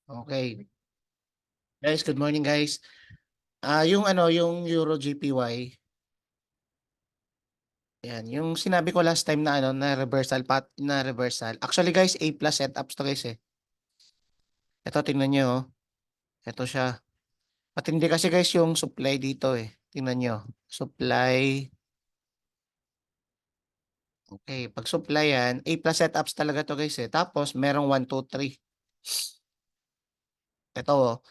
Okay. Guys, good morning guys. Yung Euro JPY, yan, yung sinabi ko last time na na reversal. Actually guys, A+ setups to guys eh. Ito tingnan niyo oh. Ito siya. Matindi kasi guys yung supply dito eh. Tingnan niyo. Supply. Okay, pag supply yan, A+ setups talaga to guys eh. Tapos merong 1 2 3. Ito oh,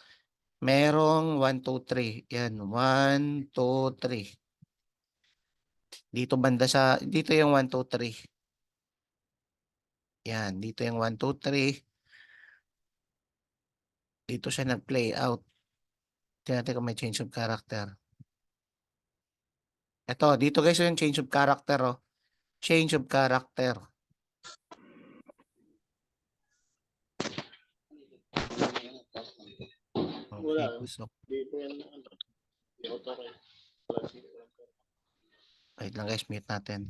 merong 1 2 3. Yan, 1 2 3. Dito yung 1 2 3. Yan, dito yung 1 2 3. Dito siya nag-play out. Tingnan natin kung may change of character. Ito, dito guys yung change of character, oh. Change of character. Okay, pasok. Wait lang guys, mute natin.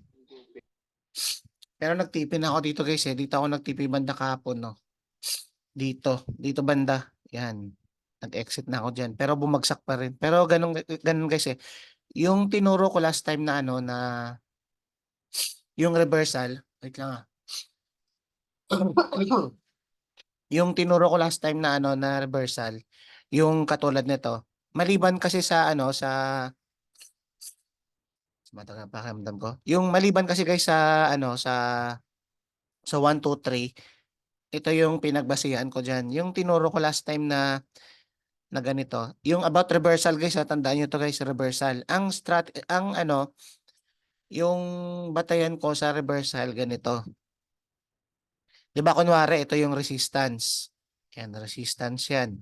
Pero nagtipin ako dito guys eh. Dito ako nagtipin banda kahapon, no. Dito banda. Yan. Nag-exit na ako diyan. Pero bumagsak pa rin. Pero ganun guys eh. Yung tinuro ko last time na ano na yung reversal. Wait lang ah. Yung tinuro ko last time na ano na reversal, yung katulad nito. Maliban kasi sa ano sa matagal pakiramdam ko. Yung maliban kasi guys sa ano sa 1 2 3, ito yung pinagbasehan ko diyan. Yung tinuro ko last time na ganito. Yung about reversal guys, tandaan niyo to guys, reversal. Ang ano, yung batayan ko sa reversal ganito. 'Di ba kunwari ito yung resistance. Yan, resistance yan.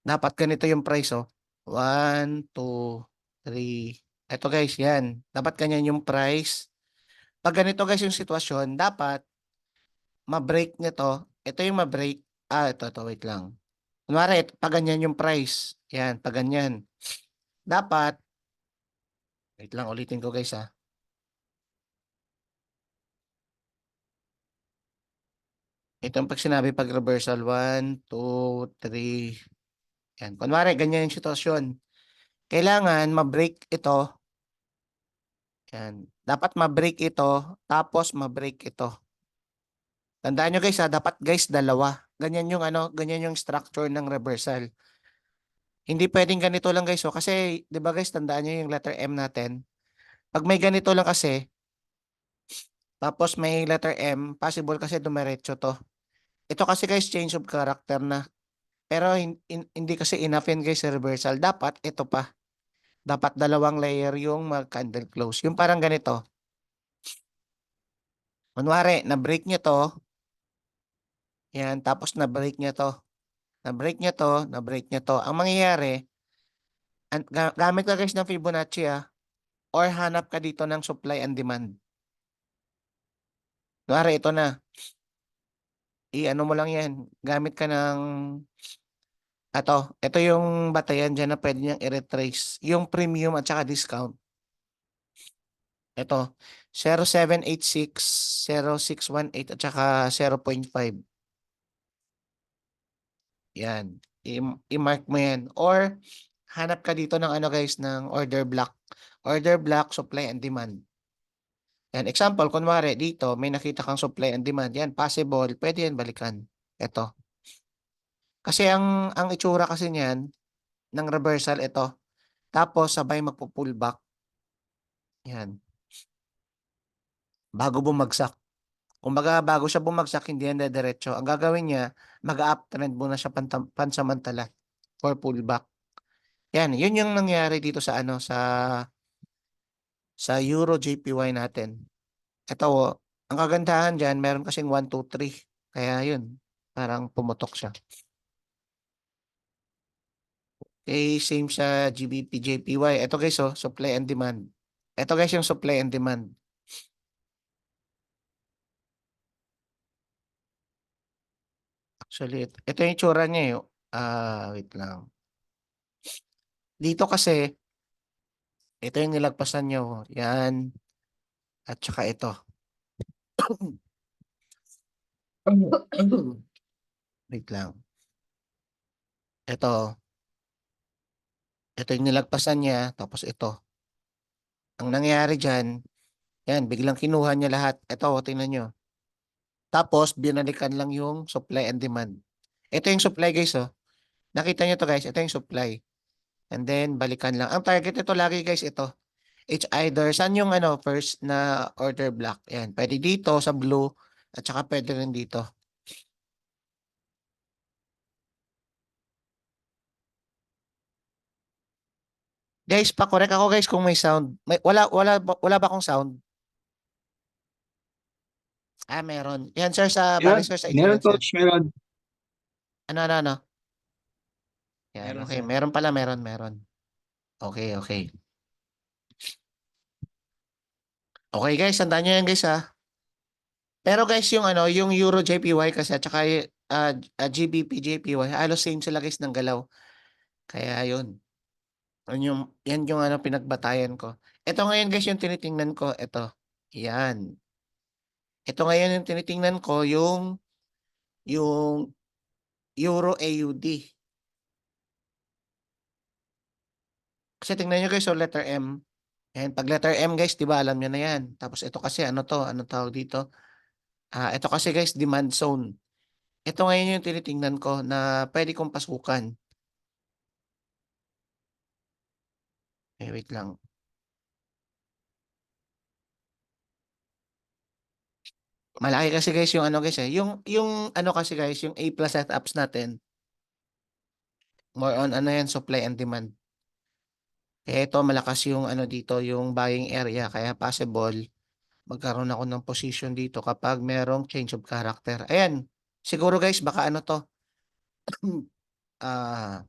Dapat ganito yung price, oh. 1, 2, 3. Ito guys, yan. Dapat ganyan yung price. Pag ganito guys yung sitwasyon, dapat ma-break nito. Ito yung ma-break. Ito, wait lang. Kunwari, pag ganyan yung price. Yan, pag ganyan. Dapat, wait lang, ulitin ko guys, ah. Ito yung pag sinabi pag reversal. 1, 2, 3. Yan. Kunwari, ganyan yung sitwasyon. Kailangan ma-break ito. Yan. Dapat ma-break ito, tapos ma-break ito. Tandaan nyo guys ha, dapat guys dalawa. Ganyan yung structure ng reversal. Hindi pwedeng ganito lang guys, oh, kasi 'di ba guys, tandaan nyo yung letter M natin. Pag may ganito lang kasi, tapos may letter M, possible kasi dumiretso to. Ito kasi guys, change of character na. Pero hindi kasi enough yan guys sa reversal. Dapat ito pa. Dapat dalawang layer yung mag-candle close. Yung parang ganito. Kunwari, na-break nyo to. Yan, tapos na-break nyo to. Na-break nyo to, na-break nyo to. Ang mangyayari, gamit ka guys ng Fibonacci or hanap ka dito ng supply and demand. Kunwari ito na, i-ano mo lang yan, gamit ka ng, ito yung batayan dyan na pwede niyang i-retrace, yung premium at saka discount. Ito, 0786, 0618 at saka 0.5. Yan, i-mark mo yan. Or, hanap ka dito ng ano guys, ng order block. Order block, supply and demand. Yan, example, kunwari dito, may nakita kang supply and demand. Yan, possible, pwede yan balikan. Ito. Kasi ang itsura kasi niyan, ng reversal, ito. Tapos, sabay magpo-pullback. Yan. Bago bumagsak. Kumbaga, bago siya bumagsak, hindi yan diretso. Ang gagawin niya, mag-uptrend muna siya pansamantala for pullback. Yan, yun yung nangyari dito sa ano, sa Euro JPY natin. Ito, ang kagandahan diyan, meron kasing 1 2 3. Kaya yun, parang pumutok siya. Okay, same sa GBP, JPY. Ito guys, oh, supply and demand. Ito guys yung supply and demand. Actually, ito yung tsura niya eh. Wait lang. Dito kasi, ito yung nilagpasan nyo. Yan. At saka ito. Wait lang. Ito. Ito yung nilagpasan niya, tapos ito. Ang nangyari dyan, yan, biglang kinuha niya lahat. Ito, tingnan nyo. Tapos, binalikan lang yung supply and demand. Ito yung supply, guys, oh. Nakita nyo to, guys. Ito yung supply. And then, balikan lang. Ang target ito lagi, guys, ito. It's either, saan yung first na order block? Yan, pwede dito sa blue, at saka pwede rin dito. Guys, pa-correct ako, guys, kung may sound. Wala ba akong sound? Ah, meron. Yan, sir, bali, Meron, sir, sa inyo meron yan, sir. coach, meron. Ano? Yan, Meron okay. sir. Meron pala, meron. Okay, okay. Okay, guys, tandaan nyo yan, guys, ha. Pero guys, yung Euro JPY kasi at saka GBP JPY, halos same sila guys ng galaw. Kaya yun. Yan yung pinagbatayan ko. Ito ngayon guys yung tinitingnan ko. Ito. Yan. Ito ngayon yung tinitingnan ko yung Euro AUD. Kasi tingnan nyo guys, so letter M. And pag letter M guys, di ba alam nyo na yan. Tapos ito kasi ano tawag dito? Ito kasi guys, demand zone. Ito ngayon yung tinitingnan ko na pwede kong pasukan. Wait lang. Malaki kasi guys yung guys yung kasi guys, yung A plus setups natin, more on yan, supply and demand. Kaya ito malakas yung dito, yung buying area, kaya possible magkaroon ako ng position dito kapag merong change of character. Ayan, siguro guys, baka to, ah,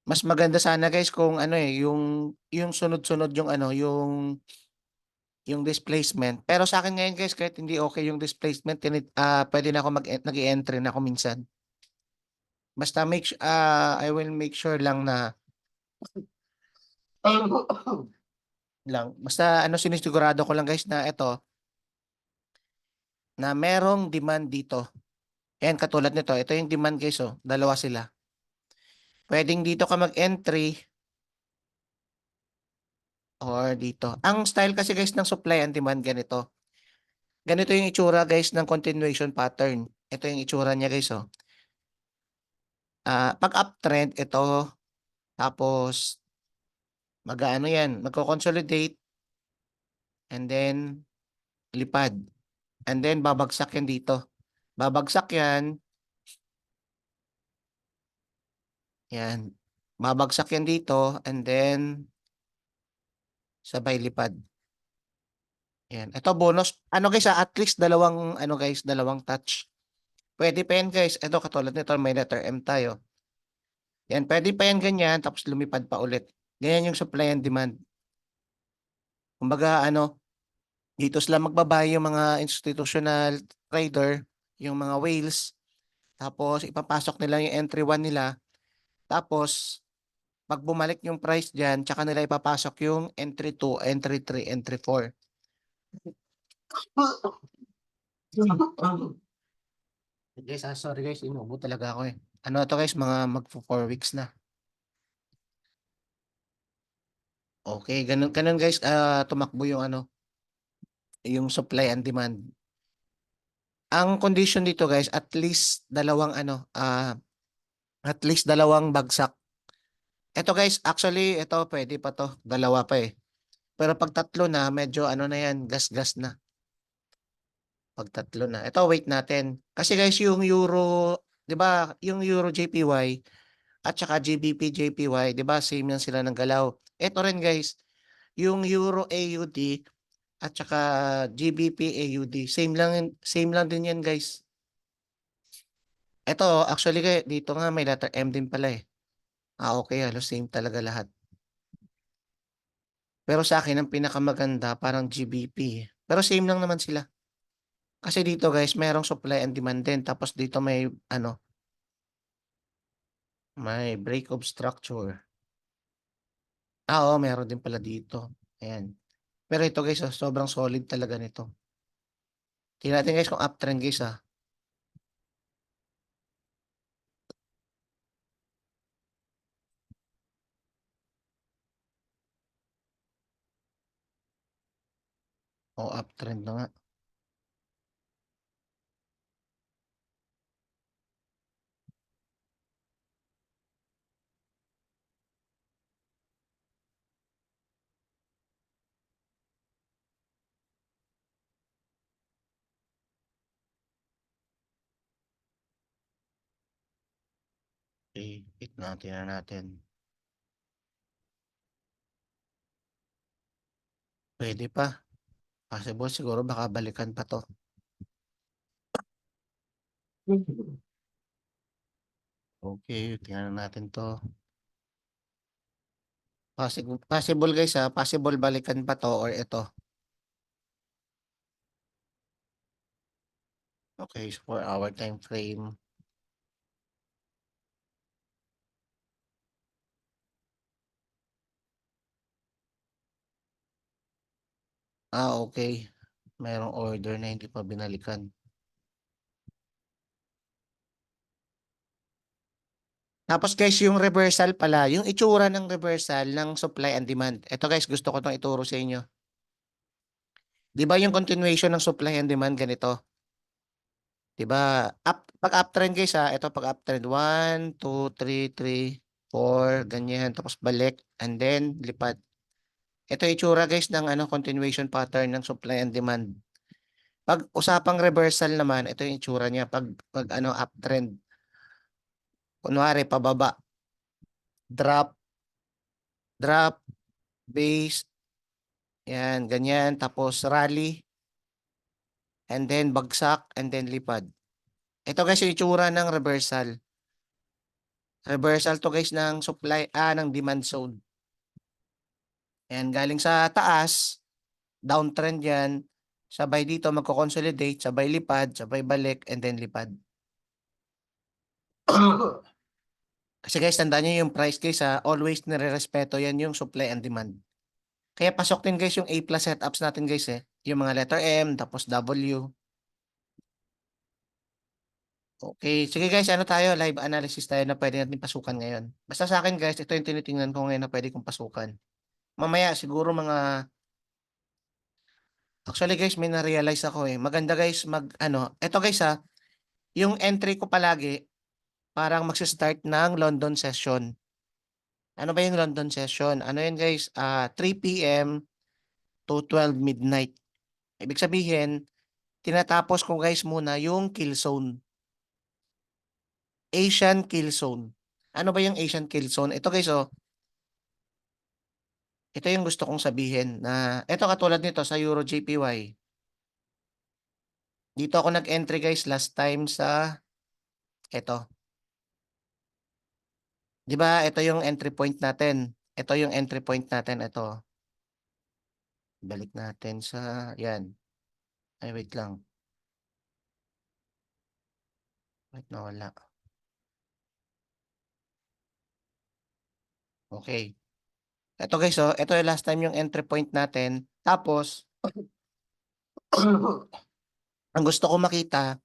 mas maganda sana guys kung yung sunod-sunod yung yung displacement. Pero sa akin ngayon guys, kahit hindi okay yung displacement, pwede na ako nag-i-entry na ako minsan. Basta I will make sure lang na basta sinisigurado ko lang guys na na merong demand dito. Yan katulad nito, ito yung demand guys, oh, dalawa sila. Pwedeng dito ka mag-entry or dito. Ang style kasi guys ng supply and demand ganito. Ganito yung itsura guys ng continuation pattern. Ito yung itsura niya guys, oh. Pag uptrend ito, tapos yan, magko-consolidate and then lipad. And then babagsak yan dito. Babagsak yan. Yan. Babagsak yan dito and then sabay lipad. Yan. Ito bonus. Guys, at least dalawang touch. Pwede pa yan guys. Ito katulad nito, may letter M tayo. Yan, pwede pa yan ganyan tapos lumipad pa ulit. Ganyan yung supply and demand. Kumbaga dito sila magbabayad yung mga institutional trader, yung mga whales. Tapos ipapasok nila yung entry 1 nila. Tapos pag bumalik yung price diyan, tsaka nila ipapasok yung entry 2, entry 3, entry 4. Guys, sorry guys, inuubo talaga ako eh. To guys, mga magpo 4 weeks na. Okay, ganun guys, tumakbo yung yung supply and demand. Ang condition dito guys, at least dalawang bagsak. Ito guys, actually, ito pwede pa to, dalawa pa eh. Pero pag tatlo na, medyo na yan, gas-gas na. Pag tatlo na. Ito, wait natin. Kasi guys, yung Euro, 'di ba, yung Euro JPY at saka GBP JPY, 'di ba, same yan sila ng galaw. Ito rin guys, yung Euro AUD at saka GBP AUD, same lang din yan guys. Ito, actually dito nga may letter M din pala eh. Okay, halos same talaga lahat. Pero sa akin, ang pinakamaganda parang GBP. Pero same lang naman sila. Kasi dito guys, merong supply and demand din. Tapos dito may break of structure. Oo, meron din pala dito. Ayan. Pero ito guys, sobrang solid talaga nito. Tingnan natin guys kung uptrend guys. O uptrend na nga. Okay, hit natin na natin. Pwede pa. Possible siguro baka balikan pa to. Okay, tingnan natin to. Possible guys ha, possible balikan pa to or ito. Okay, so 4 hour time frame. Okay. Merong order na hindi pa binalikan. Tapos guys, yung reversal pala, yung itsura ng reversal ng supply and demand. Ito guys, gusto ko itong ituro sa inyo. Di ba yung continuation ng supply and demand ganito? Di ba? Pag uptrend guys ha, ito pag uptrend 1, 2, 3, 3, 4, ganyan. Tapos balik and then lipat. Ito yung itsura guys ng continuation pattern ng supply and demand. Pag usapang reversal naman, ito yung itsura niya pag uptrend. Kunwari pababa, drop, drop, base, yan, ganyan. Tapos rally, and then bagsak, and then lipad. Ito guys yung itsura ng reversal. Reversal to guys ng ng demand zone. Yan, galing sa taas, downtrend yan. Sabay dito magko-consolidate, sabay lipad, sabay balik, and then lipad. Kasi guys, tandaan nyo yung price guys ha, always nire-respeto yan yung supply and demand. Kaya pasok din guys yung A plus setups natin guys eh. Yung mga letter M, tapos W. Okay, sige guys, tayo? Live analysis tayo na pwede natin pasukan ngayon. Basta sa akin guys, ito yung tinitingnan ko ngayon na pwede kong pasukan. Mamaya siguro actually guys, may na-realize ako eh. Maganda guys, eto guys ha, yung entry ko palagi, parang magsa-start ng London session. Ano ba yung London session? Ano yun guys? 3 p.m. to 12 midnight. Ibig sabihin, tinatapos ko guys muna yung kill zone. Asian kill zone. Ano ba yung Asian kill zone? Ito guys oh, ito yung gusto kong sabihin na ito katulad nito sa Euro JPY. Dito ako nag-entry guys last time sa ito. 'Di ba? Ito yung entry point natin. Ito yung entry point natin, ito. Balik natin sa 'yan. Ay wait lang. Wait, nawala. Okay. Ito guys, oh, ito yung last time yung entry point natin. Tapos ang gusto ko makita,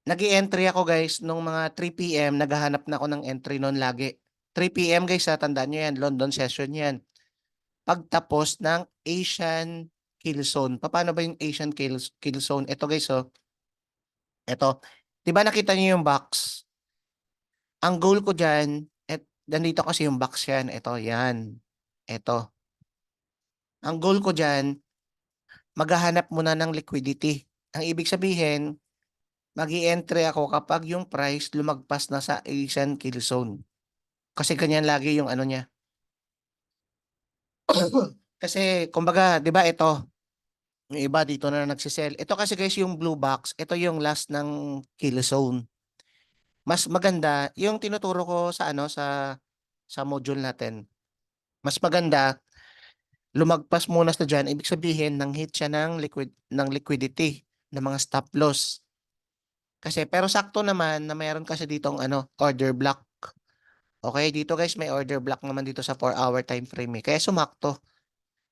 nag-i-entry ako guys nung mga 3 p.m. naghahanap na ako ng entry noon lagi. 3 p.m. guys, tandaan nyo yan, London session yan. Pagtapos ng Asian kill zone. Paano ba yung Asian kill zone? Ito guys, oh. Ito. 'Di ba nakita niyo yung box? Ang goal ko diyan, nandito kasi yung box yan. Ito, yan. Ito. Ang goal ko diyan, maghahanap muna ng liquidity. Ang ibig sabihin, mag-i-entry ako kapag yung price lumagpas na sa Asian kill zone. Kasi ganyan lagi yung ano niya. Kasi, kumbaga, 'di ba ito, yung iba dito na nagsisell. Ito kasi guys yung blue box, ito yung last ng kill zone. Mas maganda yung tinuturo ko sa sa module natin. Mas maganda lumagpas muna sa diyan, ibig sabihin nang hit siya ng liquidity ng mga stop loss. Kasi pero sakto naman na mayroon kasi ditong order block. Okay, dito guys may order block naman dito sa 4 hour time frame eh. Kaya sumakto.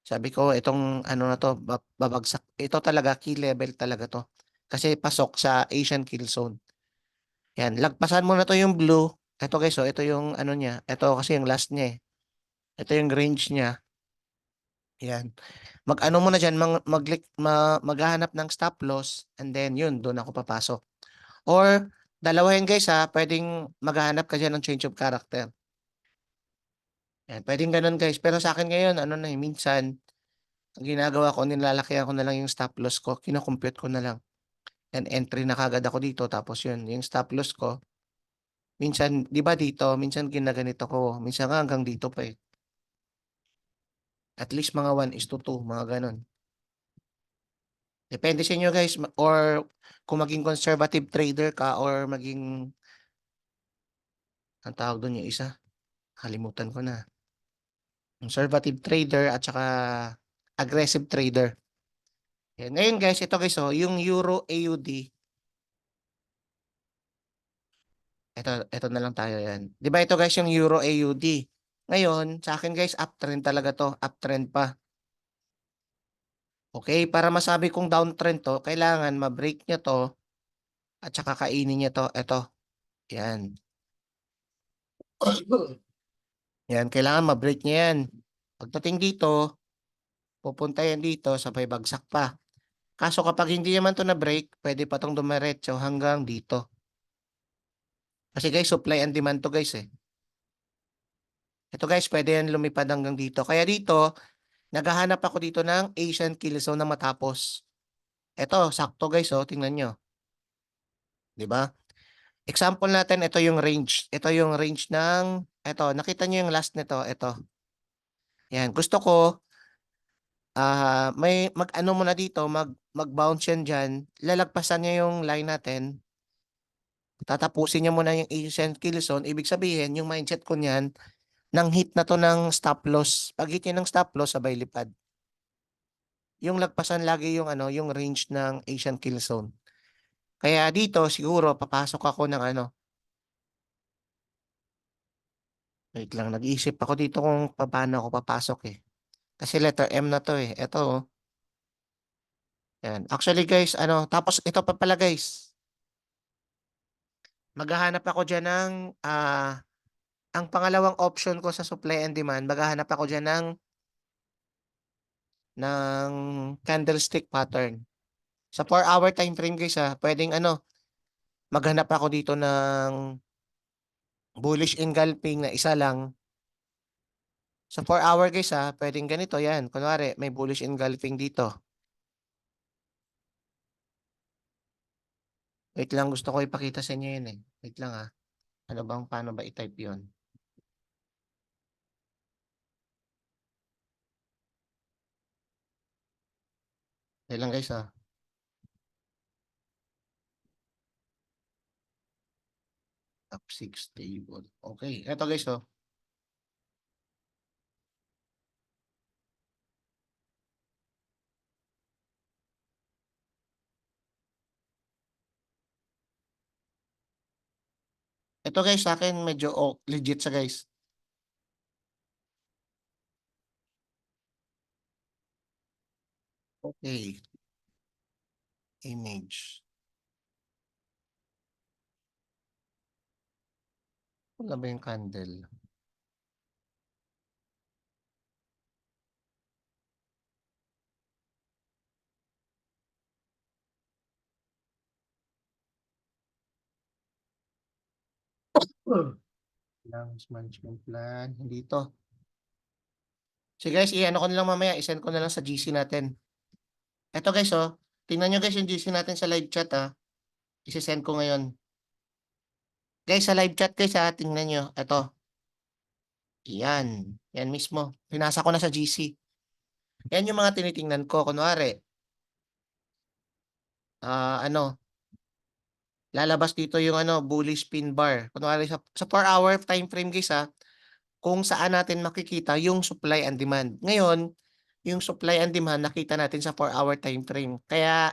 Sabi ko itong na to babagsak. Ito talaga key level talaga to. Kasi pasok sa Asian kill zone. Yan, lagpasan mo na to yung blue. Ito guys, ito yung niya. Ito kasi yung last niya eh. Ito yung range niya. Yan. Mag-ano muna diyan, maghahanap ng stop loss and then yun, doon ako papasok. Or dalawa yan guys ha, pwedeng maghahanap ka diyan ng change of character. Yan, pwedeng ganun guys. Pero sa akin ngayon, ano na minsan, ang ginagawa ko, nilalakihan ko na lang yung stop loss ko, kino-compute ko na lang. And entry na kagad ako dito, tapos yun, yung stop loss ko, minsan, di ba dito, minsan ginaganito ko, minsan nga hanggang dito pa eh. At least mga 1:2, mga ganun. Depende sa inyo guys, or kung maging conservative trader ka or maging, ang tawag doon yung isa, kalimutan ko na. Conservative trader at saka aggressive trader. Yan. Ngayon guys, ito guys, oh, yung Euro AUD, ito na lang tayo yan. Di ba ito guys yung Euro AUD? Ngayon, sa akin guys, uptrend talaga to, uptrend pa. Okay, para masabi kong downtrend to, kailangan ma-break nyo to at saka kainin nyo to. Ito, yan. Yan, kailangan ma-break nyo yan. Pagdating dito, pupunta yan dito, sabay bagsak pa. Kaso kapag hindi naman to na-break, pwede pa tong dumiretso hanggang dito. Kasi guys, supply and demand to guys eh. Ito guys, pwede yan lumipad hanggang dito. Kaya dito, naghahanap ako dito ng Asian kill zone na matapos. Ito, sakto guys, oh, tingnan nyo. 'Di ba? Example natin, ito yung range. Ito yung range ng, ito, nakita nyo yung last nito, ito. Yan, gusto ko, may mag-ano muna dito, mag-bounce yan dyan. Lalagpasan niya yung line natin. Tatapusin niya muna yung Asian kill zone. Ibig sabihin, yung mindset ko niyan, nang hit na to ng stop loss. Pag hit niya ng stop loss, sabay lipad. Yung lagpasan lagi yung ano, yung range ng Asian kill zone. Kaya dito siguro papasok ako ng ano. Wait lang, nag-iisip ako dito kung paano ako papasok eh. Kasi letter M na to eh. Ito oh. Yan. Actually guys, ano, tapos ito pa pala guys. Maghahanap ako diyan ng ang pangalawang option ko sa supply and demand, maghahanap ako diyan ng candlestick pattern. Sa 4-hour time frame guys pwedeng ano, maghanap ako dito ng bullish engulfing na isa lang. Sa 4-hour guys pwedeng ganito yan. Kunwari, may bullish engulfing dito. Wait lang, gusto ko ipakita sa inyo yun eh. Wait lang Ano bang, paano ba i-type yun? Wait lang guys Top 6 table. Okay, eto guys Ito guys, sa akin medyo legit sa guys. Okay, image. Wala ba yung candle? Langs management plan. Hindi to. So guys, i-ano ko na lang mamaya. I-send ko na lang sa GC natin. Ito guys tingnan nyo guys yung GC natin sa live chat I-send ko ngayon. Guys, sa live chat guys tingnan nyo. Ito. Yan. Yan mismo. Pinasa ko na sa GC. Yan yung mga tinitingnan ko. Kunwari, ano, lalabas dito yung ano, bullish pin bar. Kunwari, sa 4-hour time frame guys kung saan natin makikita yung supply and demand. Ngayon, yung supply and demand nakita natin sa 4-hour time frame. Kaya,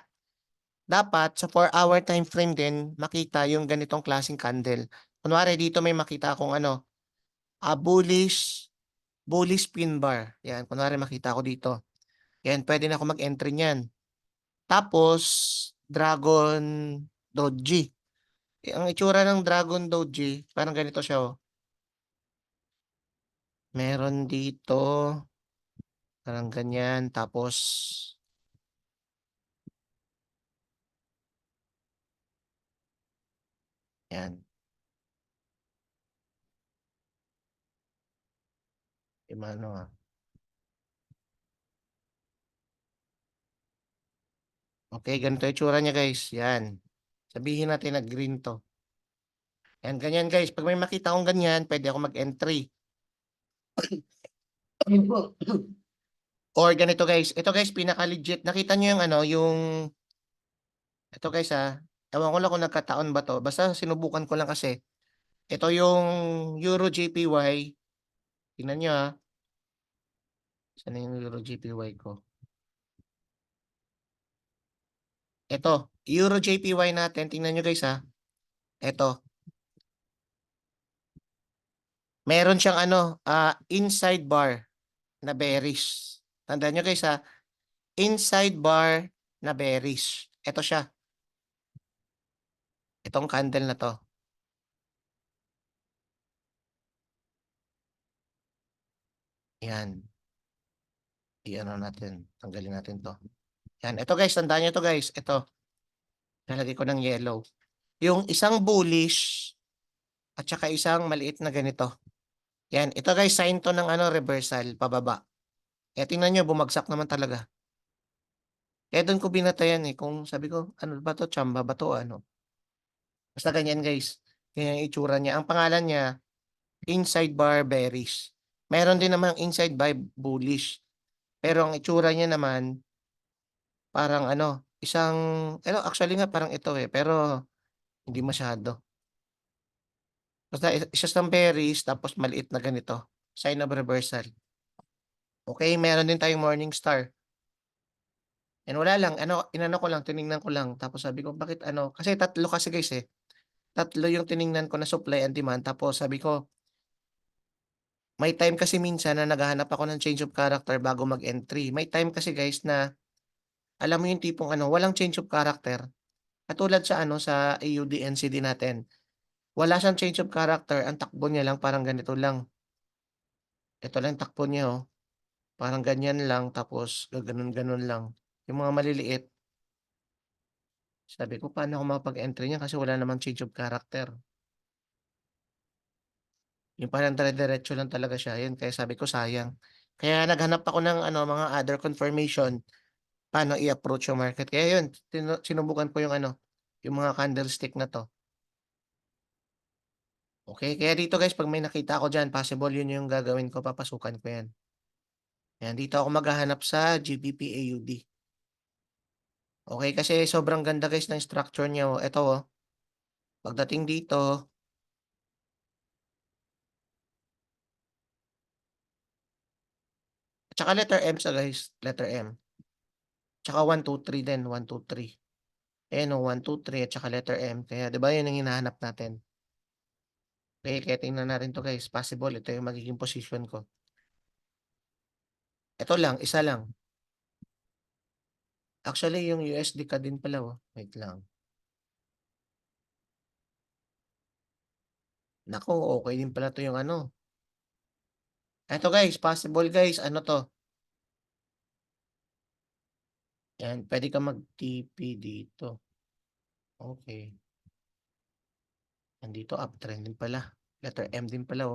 dapat sa 4-hour time frame din makita yung ganitong klaseng candle. Kunwari, dito may makita akong ano, bullish pin bar. Yan, kunwari makita ko dito. Yan, pwede na ako mag-entry niyan. Tapos, Dragon Doji. Ang itsura ng Dragon Doji, parang ganito siya Meron dito, Parang ganyan. Tapos, yan. Yung ano ah. Okay, ganito yung tsura niya guys. Yan. Sabihin natin na green to. Yan, ganyan guys. Pag may makita akong ganyan, pwede ako mag-entry. Or ganito guys. Ito guys, pinaka-legit. Nakita nyo yung ano, yung... Ito guys ewan ko lang kung nagkataon ba to. Basta sinubukan ko lang kasi. Ito yung Euro JPY. Tingnan nyo Saan na yung Euro JPY ko? Ito, Euro JPY natin. Tingnan nyo guys Ito. Meron siyang ano, inside bar na bearish. Tandaan nyo guys inside bar na bearish. Ito siya. Itong candle na to. Yan. I-ano natin. Tanggalin natin to. Yan. Ito guys, tandaan nyo to guys. Ito. Nalagay ko ng yellow. Yung isang bullish at saka isang maliit na ganito. Yan. Ito guys, sign to ng ano, reversal, pababa. Tingnan nyo, bumagsak naman talaga. Doon ko binatayan kung sabi ko, ano ba to, chamba ba to, ano. Basta ganyan guys. Ganyan yung itsura niya. Ang pangalan niya, inside bar bearish. Meron din namang inside bar bullish. Pero ang itsura niya naman, parang ano, isang, actually nga parang ito pero hindi masyado. Basta isa siyang bearish, tapos maliit na ganito. Sign of reversal. Okay, meron din tayong morning star. And wala lang, inano ko lang, tiningnan ko lang. Tapos sabi ko, bakit ano? Kasi tatlo kasi guys Tatlo yung tiningnan ko na supply and demand. Tapos sabi ko, may time kasi minsan na naghahanap ako ng change of character bago mag-entry. May time kasi guys na, alam mo yung tipong walang change of character. Katulad sa sa AUD NCD natin. Wala siyang change of character. Ang takbo niya lang parang ganito lang. Ito lang takbo niya Parang ganyan lang. Tapos gaganon-ganon lang. Yung mga maliliit. Sabi ko, paano ako mapag-entry niya kasi wala namang change of character. Yung parang dire-diretso lang talaga siya. Yun, kaya sabi ko sayang. Kaya naghanap ako ng mga other confirmation paano i-approach yung market. Kaya yun, sinubukan ko yung mga candlestick na to. Okay, kaya dito guys, pag may nakita ako dyan, possible yun yung gagawin ko, papasukan ko yan. Yan, dito ako maghahanap sa GBP AUD. Okay, kasi sobrang ganda guys ng structure niya. Ito pagdating dito, tsaka letter M sa guys, letter M. Tsaka 1, 2, 3 din, 1, 2, 3. Ayan 1, 2, 3 at saka letter M. Kaya 'di ba yun ang hinahanap natin. Okay, kaya tingnan natin to guys. Possible, ito yung magiging position ko. Ito lang, isa lang. Actually, yung USD ka din pala Wait lang. Nako, okay din pala to yung Ito guys, possible guys. Ano to? Yan, pwede ka mag-TP dito. Okay. Nandito, uptrend din pala. Letter M din pala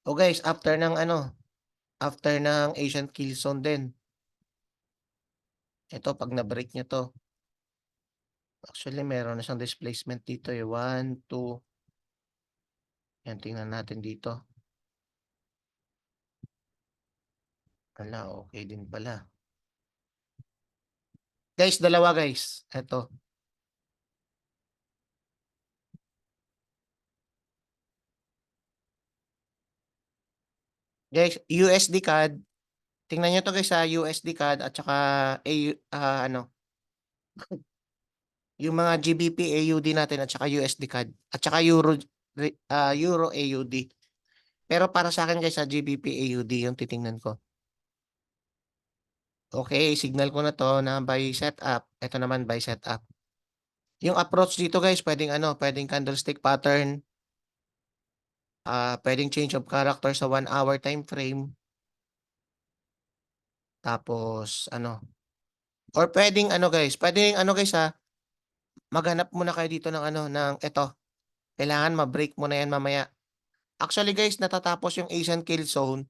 Oh guys, after ng Asian Kill Zone din. Ito, pag na-break nyo to. Actually, meron na siyang displacement dito 1, 2. Yan, tingnan natin dito. Wala, okay din pala. Guys, dalawa guys. Ito. Guys, USD CAD. Tingnan nyo to guys USD CAD at saka yung mga GBP AUD natin at saka USD CAD at saka Euro AUD. Pero para sa akin guys GBP AUD yung titingnan ko. Okay, signal ko na to na buy setup. Ito naman buy setup. Yung approach dito guys, pwedeng pwedeng candlestick pattern. Pwedeng change of character sa 1 hour time frame. Tapos ano, or pwedeng ano guys, pwedeng ano guys maghanap muna kayo dito ng ano, ng eto. Kailangan ma-break mo na yan mamaya. Actually guys, natatapos yung Asian Kill Zone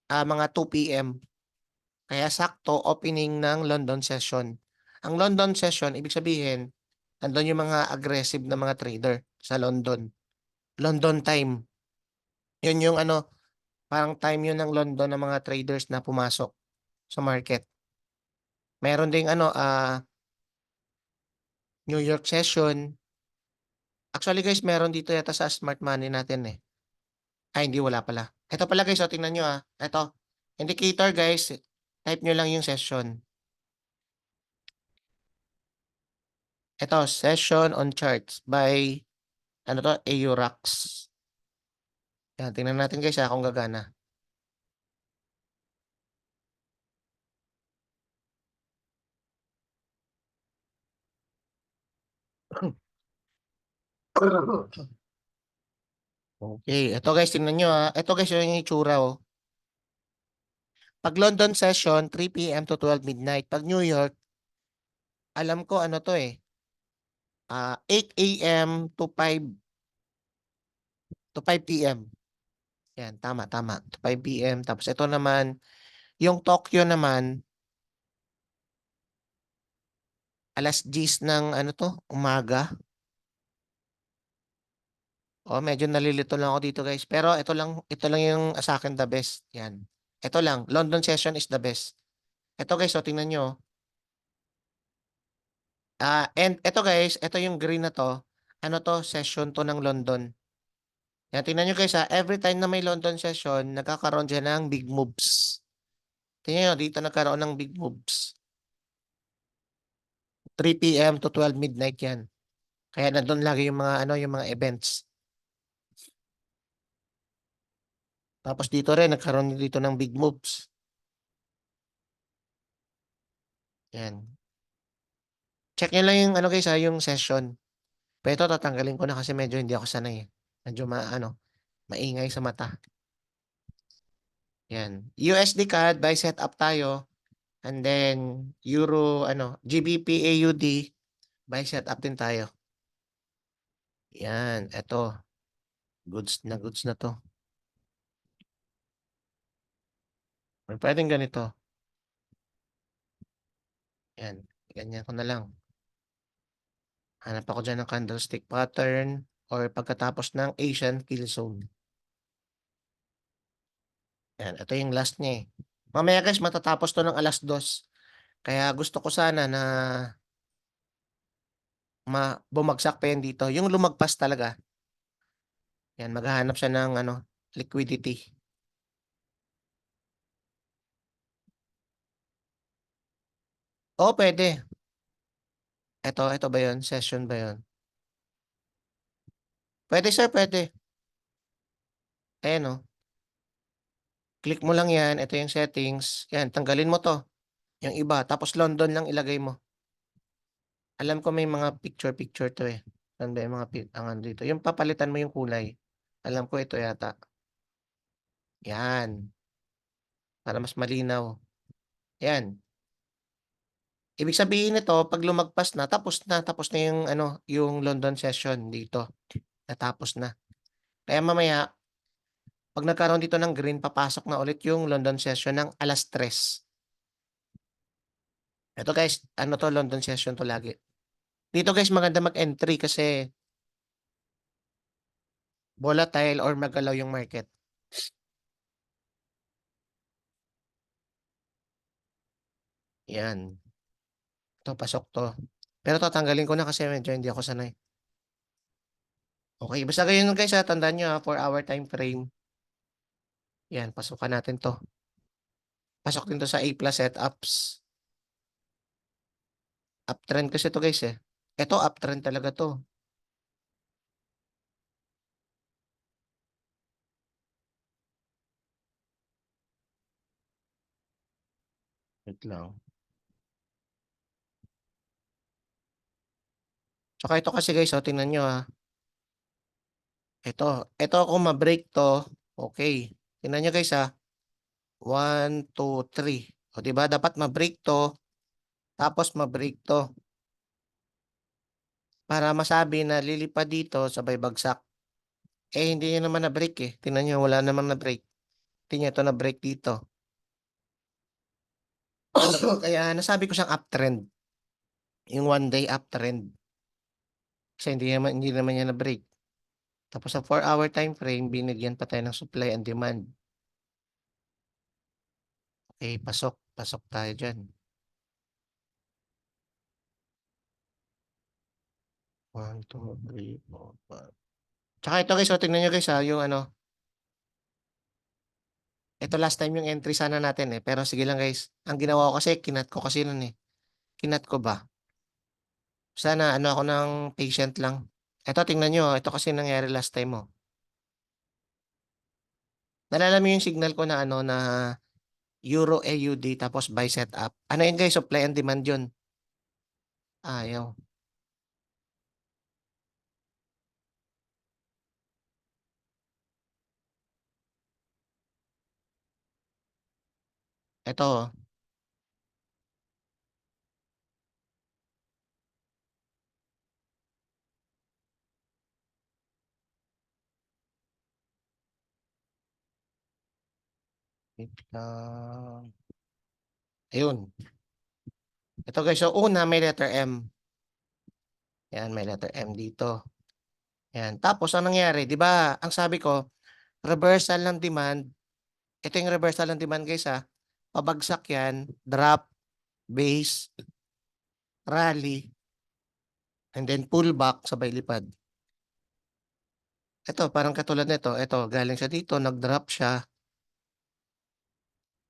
mga 2 PM. Kaya sakto opening ng London session. Ang London session, ibig sabihin, nandun yung mga aggressive na mga trader sa London. London time. Yun yung ano, parang time yun ng London ng mga traders na pumasok sa market. Meron ding ano, New York session. Actually guys, meron dito yata sa smart money natin eh. Ay, hindi, wala pala. Ito pala guys, tingnan nyo. Ito, indicator guys, type nyo lang yung session. Ito, session on charts by, ano to, AURAX. Yan, tingnan natin guys kung gagana. Okay, ito guys, tingnan nyo Ito guys, yung itsura Pag London session, 3 PM to 12 midnight. Pag New York, alam ko ano to 8 AM to 5 PM. Yan, tama, tama. To 5 PM. Tapos ito naman, yung Tokyo naman, alas 10 ng ano to, umaga. Medyo nalilito lang ako dito guys. Pero ito lang yung sa akin the best. Yan. Ito lang, London session is the best. Ito guys, tingnan nyo. And ito guys, ito yung green na to. Ano to, session to ng London. Yan, tingnan nyo guys every time na may London session, nagkakaroon dyan ng big moves. Tingnan nyo, dito nagkaroon ng big moves. 3 PM to 12 midnight yan. Kaya nandun lagi yung mga ano, yung mga events. Tapos dito rin, nagkaroon dito ng big moves. Yan. Check nyo lang yung ano guys yung session. Pero ito tatanggalin ko na kasi medyo hindi ako sanay. Medyo maingay sa mata. Yan. USD CAD, buy setup tayo. And then, Euro, GBP, AUD, buy setup din tayo. Yan, eto. Goods na to. Or pwedeng ganito. Yan, ganyan ko na lang. Hanap ako dyan ng candlestick pattern or pagkatapos ng Asian kill zone. Yan, ito yung last niya eh. Mamaya guys, matatapos to ng alas 2. Kaya gusto ko sana na bumagsak pa yan dito. Yung lumagpas talaga. Yan, maghahanap siya ng liquidity. Pwede. Ito ba yun? Session ba yun? Pwede sir, pwede. Ayan Click mo lang yan. Ito yung settings. Yan, tanggalin mo to. Yung iba. Tapos London lang ilagay mo. Alam ko may mga picture-picture to eh. Saan ba yung mga ang ano dito? Yung papalitan mo yung kulay. Alam ko ito yata. Yan. Para mas malinaw. Yan. Ibig sabihin nito, pag lumagpas na, tapos na yung yung London session dito. Natapos na. Kaya mamaya, pag nagkaroon dito ng green, papasok na ulit yung London session ng alas 3. Ito guys, London session to lagi. Dito guys, maganda mag-entry kasi volatile or magalaw yung market. Yan. Ito, pasok to. Pero tatanggalin ko na kasi medyo hindi ako sanay. Okay, basta ganyan guys tandaan nyo 4 hour time frame. Yan, pasukan natin to. Pasok din to sa A plus setups. Uptrend kasi to guys eh. Ito uptrend talaga to. Wait lang. Tsaka ito kasi guys tingnan nyo Ito kung ma-break to, okay. Tingnan nyo guys ha. 1, 2, 3. O diba, dapat ma-break to, tapos ma-break to. Para masabi na lilipad dito, sabay bagsak. Eh, hindi nyo naman na-break eh. Tingnan nyo, wala namang na-break. Tingnan nyo, ito na-break dito. Kaya nasabi ko siyang uptrend. Yung 1 day uptrend. Kasi hindi naman niya na-break. Tapos sa 4-hour time frame, binigyan pa tayo ng supply and demand. Okay, pasok. Pasok tayo dyan. 1, 2, 3, 4, 5. Tsaka ito guys, tingnan nyo guys ha, yung ano, ito last time yung entry sana natin eh. Pero sige lang guys, ang ginawa ko kasi, kinat ko kasi nun eh. Kinat ko ba? Sana ano ako ng patient lang. Ito tingnan nyo, ito kasi nangyari last time mo. Nalala mo yung signal ko na ano na Euro AUD tapos buy setup. Ano yun guys, supply and demand yun. Ayaw. Ito, oh. Wait lang. Ayun. Ito guys, so una may letter M. Yan, may letter M dito. Yan. Tapos ang nangyari, di ba, ang sabi ko, reversal ng demand. Ito yung reversal ng demand guys ha. Pabagsak yan, drop, base, rally, and then pullback, sabay lipad. Ito, parang katulad nito. Ito, galing siya dito, nag-drop siya,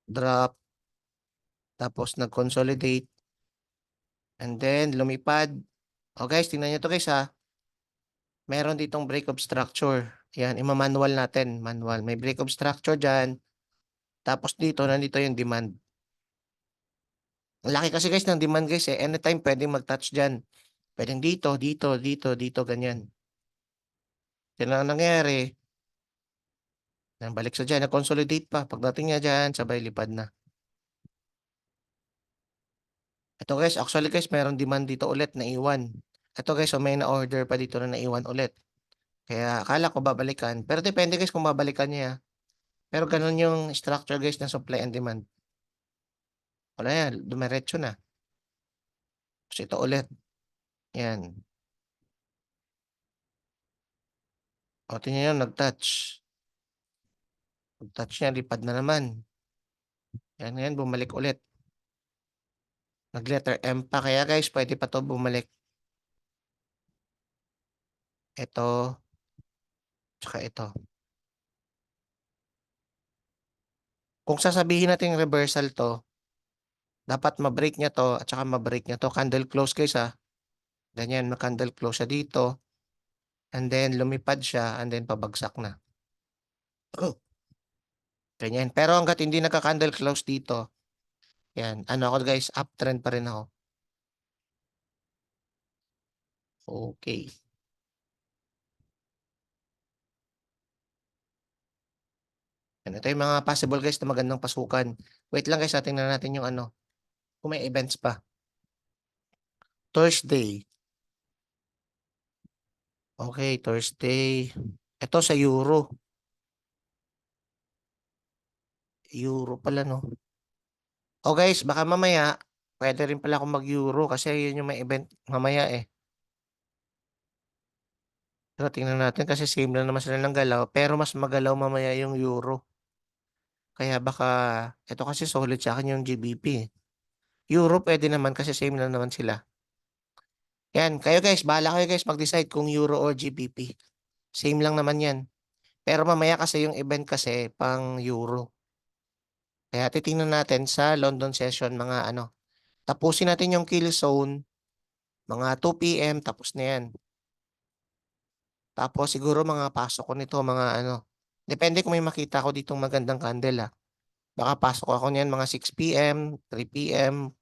drop, tapos nag-consolidate, and then lumipad. O guys, tingnan nyo to guys ha. Meron ditong break of structure. Yan, ima-manual natin. Manual. May break of structure dyan. Tapos dito, nandito yung demand. Ang laki kasi guys ng demand guys eh. Anytime pwedeng mag-touch dyan. Pwedeng dito, dito, dito, dito, ganyan. Yan ang nangyari. Yan, balik sa dyan. Na-consolidate pa. Pagdating niya dyan, sabay lipad na. Ito guys, actually guys, meron demand dito ulit na iwan. Ito guys, so may na-order pa dito na naiwan ulit. Kaya akala ko babalikan. Pero depende guys kung babalikan niya. Pero ganun yung structure guys ng supply and demand. Wala yan, dumiretso na. Tapos ito ulit. Yan. O, tingnan nyo, nag-touch. Pag-touch niya, lipad na naman. Yan, yan, bumalik ulit. Nag-letter M pa. Kaya guys, pwede pa to bumalik. Ito, tsaka ito. Kung sasabihin natin reversal to, dapat ma-break niya to at saka ma-break niya to. Candle close guys ha. Ganyan, ma-candle close siya dito. And then, lumipad siya and then pabagsak na. Ganyan. Pero hanggat hindi nagka-candle close dito, yan. Ano ako guys, uptrend pa rin ako. Okay. Yan, ito yung mga possible guys na magandang pasukan. Wait lang guys, tingnan natin yung ano. Kung may events pa. Thursday. Okay, Thursday. Ito sa Euro. Euro pala no. O guys, baka mamaya, pwede rin pala akong mag-Euro kasi yun yung may event mamaya eh. Pero tingnan natin kasi same lang naman sila ng galaw. Pero mas magalaw mamaya yung Euro. Kaya baka, ito kasi solid sa akin yung GBP. Euro pwede naman kasi same lang naman sila. Yan, kayo guys, bahala kayo guys mag-decide kung Euro or GBP. Same lang naman yan. Pero mamaya kasi yung event kasi pang Euro. Kaya titingnan natin sa London session mga ano. Tapusin natin yung kill zone mga 2 p.m. tapos na yan. Tapos siguro mga pasok ko nito mga ano. Depende kung may makita ko ditong magandang candle ah. Baka pasok ako niyan mga 6 p.m., 3 p.m.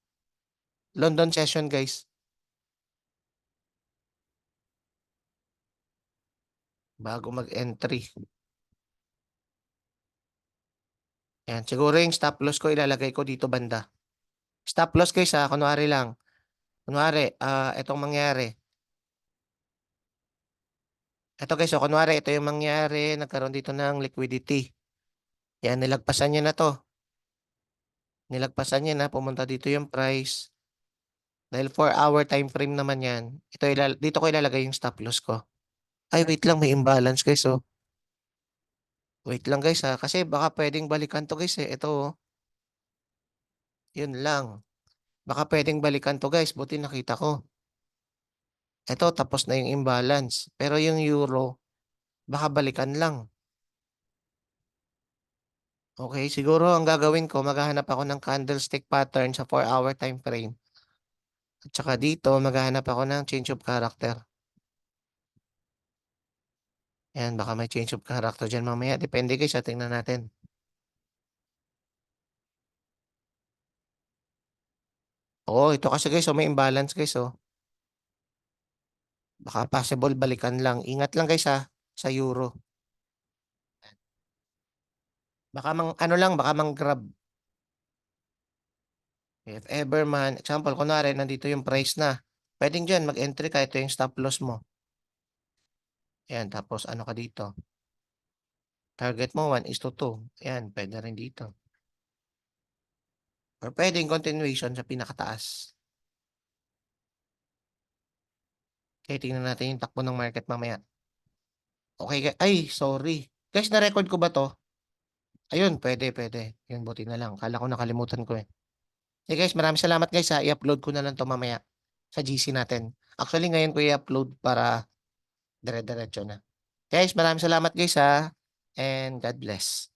London session guys. bago mag-entry. Yan, siguro yung stop loss ko ilalagay ko dito banda. Stop loss guys ha, kunwari lang. Kunwari, itong mangyari. Ito guys, so kunwari ito yung mangyari, nagkaroon dito ng liquidity. Yan, nilagpasan niya na to. Nilagpasan niya na, pumunta dito yung price. Dahil 4-hour time frame naman yan. Dito ko ilalagay yung stop loss ko. Ay, wait lang, may imbalance guys oh. Wait lang guys ha, kasi baka pwedeng balikan to guys eh. Ito oh, yun lang. Baka pwedeng balikan to guys, buti nakita ko. Ito, tapos na yung imbalance. Pero yung euro, baka balikan lang. Okay, siguro ang gagawin ko, maghahanap ako ng candlestick pattern sa 4-hour time frame. At saka dito, maghahanap ako ng change of character. Yan, baka may change of character dyan mamaya. Depende guys, tingnan natin. Oo, ito kasi guys, oh, may imbalance guys, oh. Baka possible balikan lang. Ingat lang guys, ha, sa euro. Baka ano lang, baka grab. If ever man, example, kunwari, nandito yung price na. Pwedeng dyan, mag-entry ka, ito yung stop loss mo. Yan, tapos ano ka dito? Target mo 1:2. Yan, pwede rin dito. Or pwedeng continuation sa pinakataas. Okay, tingnan natin yung takbo ng market mamaya. Okay, ay, sorry. Guys, na-record ko ba to? Ayun, pwede. Yun, buti na lang. Kala ko nakalimutan ko eh. Hey guys, maraming salamat guys ha. I-upload ko na lang to mamaya sa GC natin. Actually, ngayon ko i-upload para dire-diretso na. Guys, maraming salamat guys ha. And God bless.